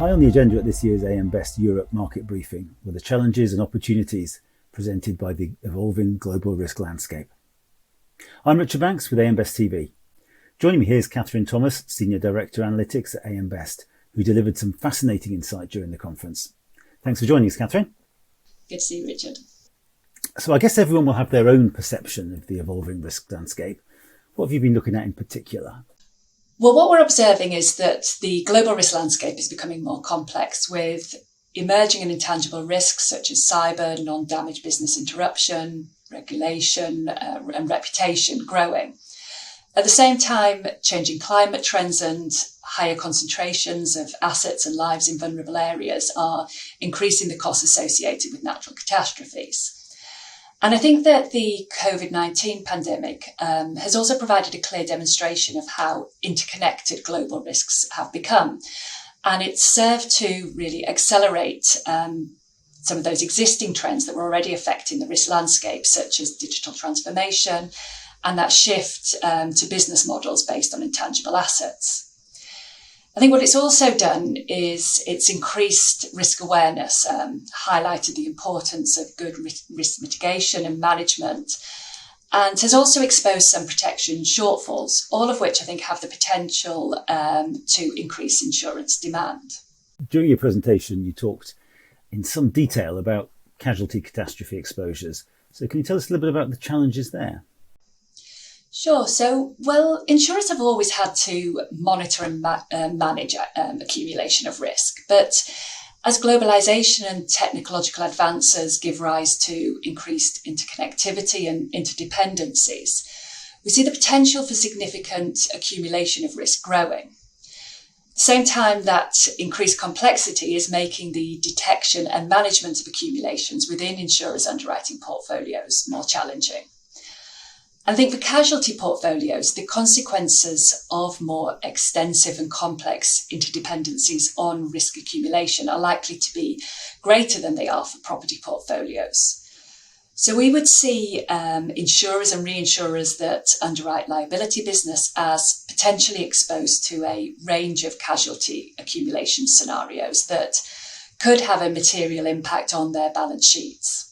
High on the agenda at this year's AM Best Europe market briefing were the challenges and opportunities presented by the evolving global risk landscape. I'm Richard Banks with AM Best TV. Joining me here is Catherine Thomas, Senior Director Analytics at AM Best, who delivered some fascinating insight during the conference. Thanks for joining us, Catherine. Good to see you, Richard. So I guess everyone will have their own perception of the evolving risk landscape. What have you been looking at in particular? Well, what we're observing is that the global risk landscape is becoming more complex, with emerging and intangible risks such as cyber, non-damage business interruption, regulation, and reputation growing. At the same time, changing climate trends and higher concentrations of assets and lives in vulnerable areas are increasing the costs associated with natural catastrophes. And I think that the COVID-19 pandemic has also provided a clear demonstration of how interconnected global risks have become. And it's served to really accelerate some of those existing trends that were already affecting the risk landscape, such as digital transformation and that shift to business models based on intangible assets. I think what it's also done is it's increased risk awareness, highlighted the importance of good risk mitigation and management, and has also exposed some protection shortfalls, all of which I think have the potential to increase insurance demand. During your presentation, you talked in some detail about casualty catastrophe exposures. So can you tell us a little bit about the challenges there? Sure. So, well, insurers have always had to monitor and manage accumulation of risk. But as globalization and technological advances give rise to increased interconnectivity and interdependencies, we see the potential for significant accumulation of risk growing. At the same time, that increased complexity is making the detection and management of accumulations within insurers' underwriting portfolios more challenging. I think for casualty portfolios, the consequences of more extensive and complex interdependencies on risk accumulation are likely to be greater than they are for property portfolios. So we would see insurers and reinsurers that underwrite liability business as potentially exposed to a range of casualty accumulation scenarios that could have a material impact on their balance sheets.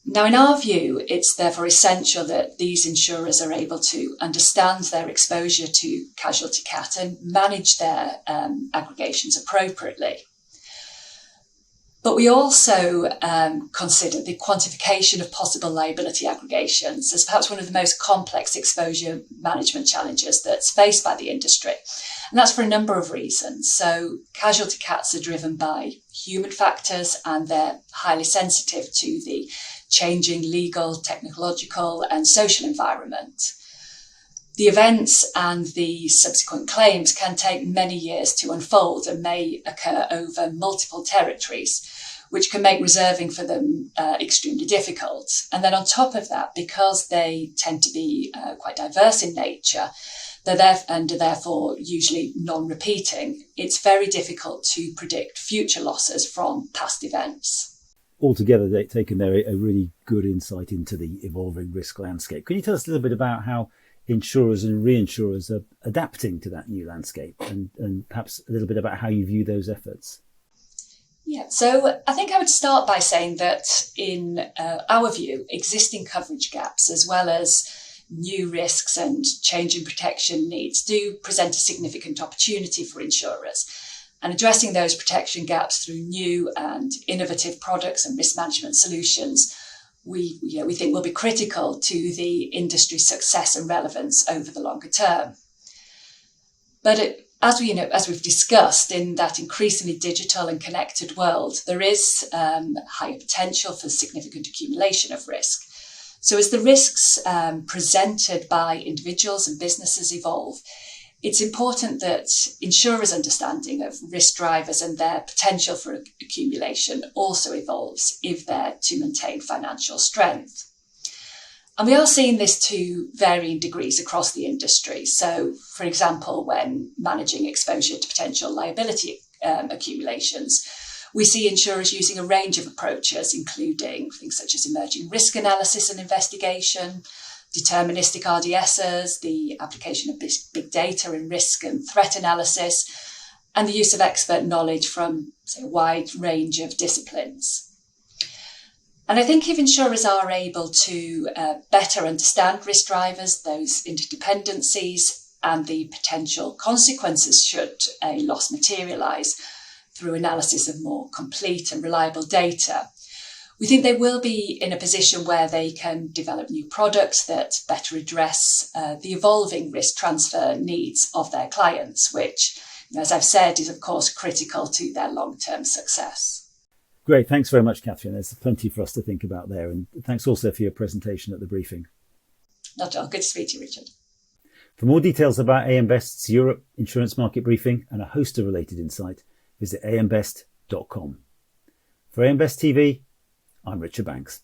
Now, in our view, it's therefore essential that these insurers are able to understand their exposure to casualty cat and manage their aggregations appropriately. But we also consider the quantification of possible liability aggregations as perhaps one of the most complex exposure management challenges that's faced by the industry. And that's for a number of reasons. So casualty cats are driven by human factors and they're highly sensitive to the changing legal, technological and social environment. The events and the subsequent claims can take many years to unfold and may occur over multiple territories, which can make reserving for them extremely difficult. And then on top of that, because they tend to be quite diverse in nature, they're there and are therefore usually non-repeating, it's very difficult to predict future losses from past events. Altogether, they've taken there a really good insight into the evolving risk landscape. Can you tell us a little bit about how insurers and reinsurers are adapting to that new landscape and perhaps a little bit about how you view those efforts? Yeah, so I think I would start by saying that in our view, existing coverage gaps as well as new risks and changing protection needs do present a significant opportunity for insurers. And addressing those protection gaps through new and innovative products and risk management solutions, we think will be critical to the industry's success and relevance over the longer term. But as we've discussed, in that increasingly digital and connected world, there is higher potential for significant accumulation of risk. So as the risks presented by individuals and businesses evolve, it's important that insurers' understanding of risk drivers and their potential for accumulation also evolves if they're to maintain financial strength. And we are seeing this to varying degrees across the industry. So, for example, when managing exposure to potential liability accumulations, we see insurers using a range of approaches, including things such as emerging risk analysis and investigation, deterministic RDSs, the application of big data in risk and threat analysis, and the use of expert knowledge from, say, a wide range of disciplines. And I think if insurers are able to better understand risk drivers, those interdependencies, and the potential consequences should a loss materialise through analysis of more complete and reliable data, we think they will be in a position where they can develop new products that better address the evolving risk transfer needs of their clients, which, as I've said, is of course critical to their long-term success. Great, thanks very much, Catherine. There's plenty for us to think about there. And thanks also for your presentation at the briefing. Not at all. Good to speak to you, Richard. For more details about AM Best's Europe Insurance Market Briefing and a host of related insight, visit ambest.com. For AM Best TV, I'm Richard Banks.